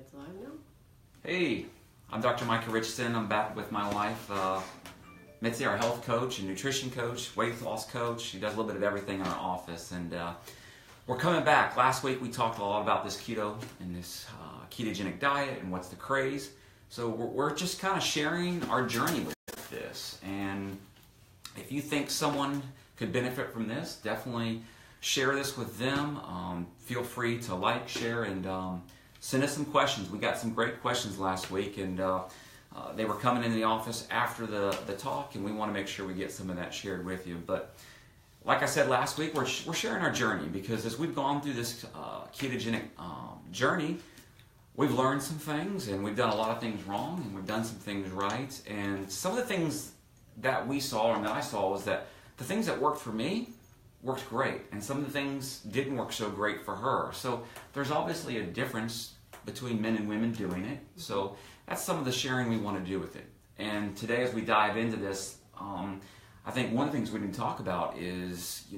It's live now. Hey, I'm Dr. Micah Richardson. I'm back with my wife, Mitzi, our health coach and nutrition coach, weight loss coach. She does a little bit of everything in our office, and we're coming back. Last week we talked a lot about this keto and this ketogenic diet and what's the craze. So we're just kind of sharing our journey with this, and if you think someone could benefit from this, definitely share this with them. Feel free to like, share, and send us some questions. We got some great questions last week, and they were coming into the office after the talk, and we want to make sure we get some of that shared with you. But like I said last week, we're sharing our journey, because as we've gone through this ketogenic journey, we've learned some things, and we've done a lot of things wrong, and we've done some things right. And some of the things that we saw, and that I saw, was that the things that worked for me worked great, and some of the things didn't work so great for her. So there's obviously a difference between men and women doing it. So that's some of the sharing we want to do with it. And today, as we dive into this, I think one of the things we can talk about is,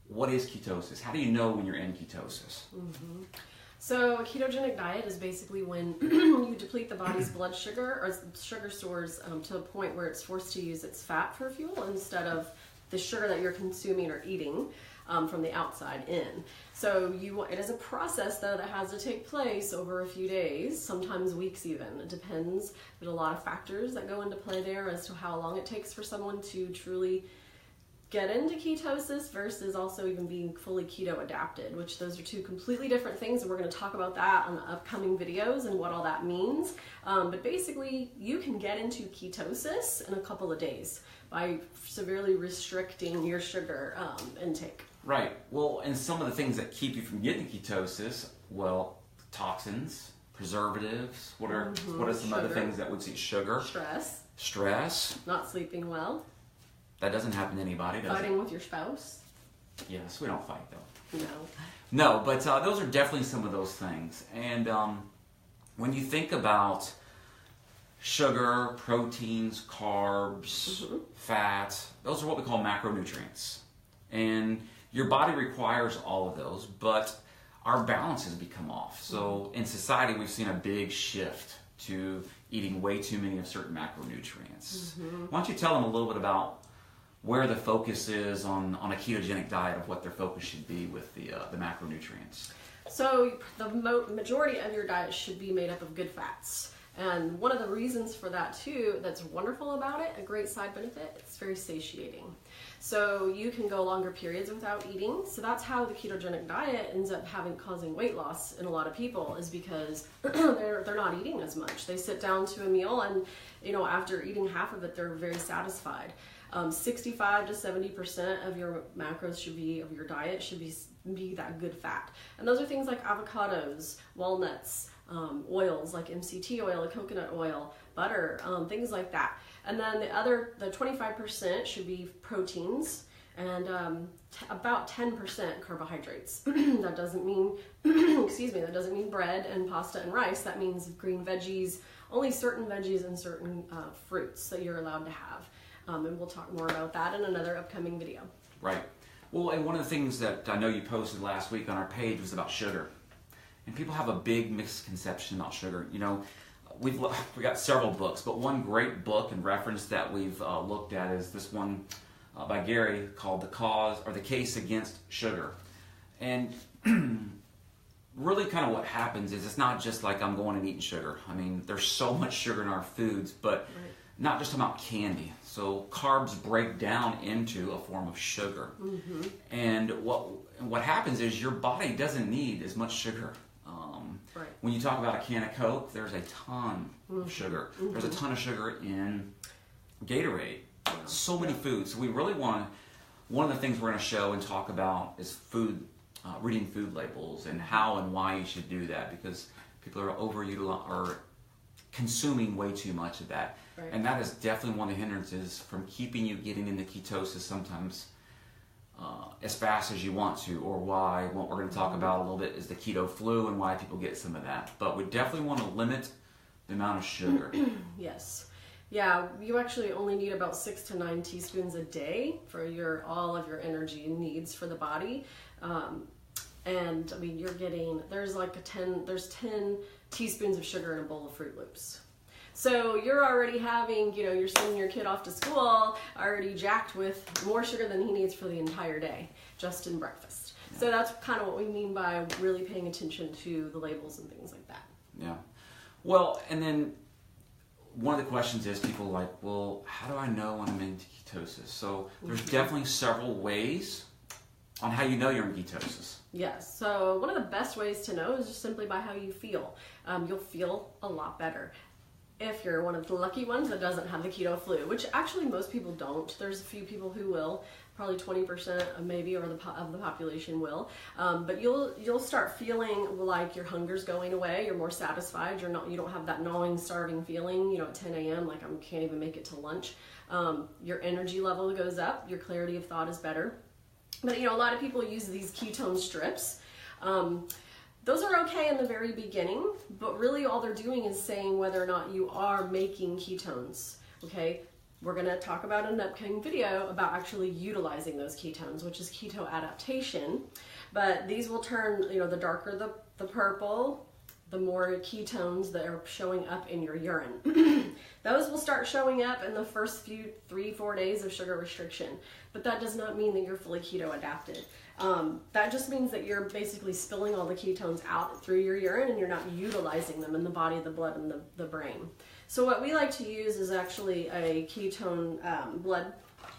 what is ketosis? How do you know when you're in ketosis? Mm-hmm. So a ketogenic diet is basically when you deplete the body's blood sugar or sugar stores to the point where it's forced to use its fat for fuel instead of the sugar that you're consuming or eating from the outside in. So it is a process, though, that has to take place over a few days, sometimes weeks even. It depends. There's a lot of factors that go into play there as to how long it takes for someone to truly get into ketosis versus also even being fully keto adapted, which those are two completely different things, and we're going to talk about that on the upcoming videos and what all that means. But basically, you can get into ketosis in a couple of days by severely restricting your sugar intake. Right. Well, and some of the things that keep you from getting ketosis, well, toxins, preservatives. What are some other things that would see? Sugar. Stress. Not sleeping well. That doesn't happen to anybody, does it? Fighting with your spouse. Yes, we don't fight though. No, but those are definitely some of those things. And when you think about sugar, proteins, carbs, fat, those are what we call macronutrients. And your body requires all of those, but our balance has become off. So in society, we've seen a big shift to eating way too many of certain macronutrients. Why don't you tell them a little bit about where the focus is on a ketogenic diet, of what their focus should be with the macronutrients? So the majority of your diet should be made up of good fats. And one of the reasons for that too, that's wonderful about it, a great side benefit, it's very satiating. So you can go longer periods without eating. So that's how the ketogenic diet ends up causing weight loss in a lot of people, is because they're not eating as much. They sit down to a meal, and after eating half of it, they're very satisfied. 65 to 70% of your macros of your diet should be that good fat. And those are things like avocados, walnuts, oils like MCT oil, coconut oil, butter, things like that. And then the 25% should be proteins, and about 10% carbohydrates. That doesn't mean, that doesn't mean bread and pasta and rice. That means green veggies, only certain veggies and certain fruits that you're allowed to have. And we'll talk more about that in another upcoming video. Right. Well, and one of the things that I know you posted last week on our page was about sugar. And people have a big misconception about sugar. We've got several books, but one great book and reference that we've looked at is this one by Gary called The Case Against Sugar. And really kind of what happens is, it's not just like I'm going and eating sugar. I mean, there's so much sugar in our foods, but not just about candy. So carbs break down into a form of sugar. And what happens is your body doesn't need as much sugar. When you talk about a can of Coke, there's a ton of sugar. There's a ton of sugar in Gatorade. So many foods. So we really one of the things we're going to show and talk about is food, reading food labels, and how and why you should do that, because people are consuming way too much of that. And that is definitely one of the hindrances from keeping you getting into ketosis sometimes as fast as you want to, or why what we're going to talk about a little bit is the keto flu and why people get some of that. But we definitely want to limit the amount of sugar. Yes. Yeah, you actually only need about 6 to 9 teaspoons a day for all of your energy needs for the body. And I mean, there's 10 teaspoons of sugar in a bowl of Fruit Loops. So you're already having, you're sending your kid off to school already jacked with more sugar than he needs for the entire day, just in breakfast. Yeah. So that's kind of what we mean by really paying attention to the labels and things like that. Yeah. Well, and then one of the questions is people are like, well, how do I know when I'm in ketosis? So there's definitely several ways on how you know you're in ketosis. Yes. So one of the best ways to know is just simply by how you feel. You'll feel a lot better if you're one of the lucky ones that doesn't have the keto flu, which actually most people don't. There's a few people who will, probably 20% maybe of the population will. But you'll start feeling like your hunger's going away. You're more satisfied. You don't have that gnawing, starving feeling. At 10 a.m. like I can't even make it to lunch. Your energy level goes up. Your clarity of thought is better. But a lot of people use these ketone strips. Those are okay in the very beginning, but really all they're doing is saying whether or not you are making ketones, okay? We're gonna talk about in an upcoming video about actually utilizing those ketones, which is keto adaptation. But these will turn, the darker the purple, the more ketones that are showing up in your urine. Those will start showing up in the first 3-4 days of sugar restriction, but that does not mean that you're fully keto adapted. That just means that you're basically spilling all the ketones out through your urine and you're not utilizing them in the body, the blood, and the brain. So what we like to use is actually a ketone blood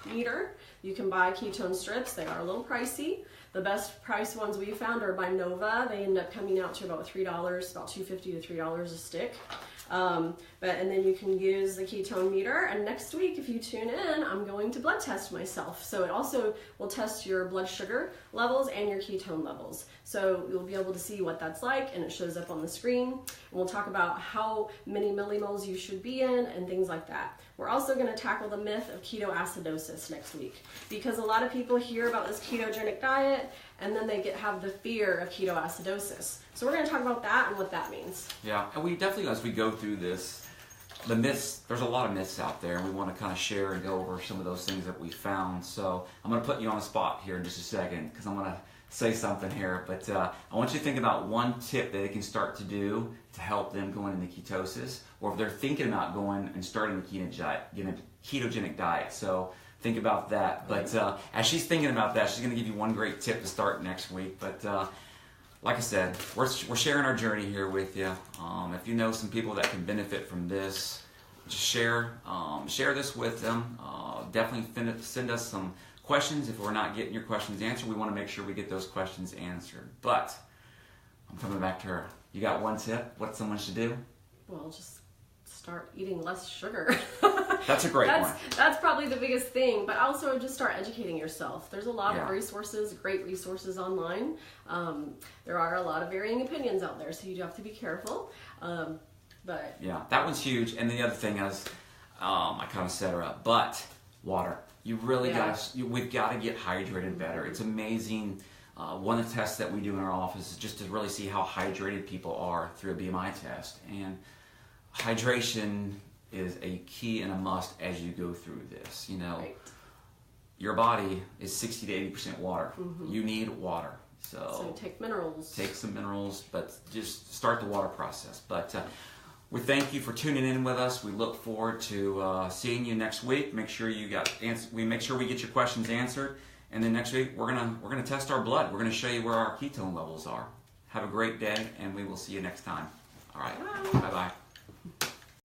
meter. You can buy ketone strips. They are a little pricey. The best price ones we found are by Nova. They end up coming out to about $3, about $2.50 to $3 a stick. And then you can use the ketone meter, and next week if you tune in, I'm going to blood test myself. So it also will test your blood sugar levels and your ketone levels. So you'll be able to see what that's like, and it shows up on the screen. And we'll talk about how many millimoles you should be in and things like that. We're also going to tackle the myth of ketoacidosis next week, because a lot of people hear about this ketogenic diet and then they have the fear of ketoacidosis. So we're going to talk about that and what that means. Yeah, and we definitely, as we go through this, the myths, there's a lot of myths out there, and we want to kind of share and go over some of those things that we found. So I'm going to put you on the spot here in just a second, because I'm going to say something here. But I want you to think about one tip that they can start to do to help them go into ketosis, or if they're thinking about going and starting a ketogenic diet. So think about that. But as she's thinking about that, she's going to give you one great tip to start next week. But like I said, we're sharing our journey here with you. If you know some people that can benefit from this, just share this with them. Definitely send us some questions. If we're not getting your questions answered, we want to make sure we get those questions answered. But I'm coming back to her. You got one tip? What someone should do? Well, just start eating less sugar. That's a great one. That's probably the biggest thing, but also just start educating yourself. There's a lot of resources, great resources online. There are a lot of varying opinions out there, so you do have to be careful. But yeah, that one's huge. And the other thing is, I kind of set her up, but water. You really we've got to get hydrated better. It's amazing. One of the tests that we do in our office is just to really see how hydrated people are through a BMI test. And hydration is a key and a must as you go through this. Your body is 60 to 80% water. Mm-hmm. You need water. So take minerals. Take some minerals, but just start the water process. But we thank you for tuning in with us. We look forward to seeing you next week. Make sure we get your questions answered. And then next week we're gonna test our blood. We're gonna show you where our ketone levels are. Have a great day, and we will see you next time. All right.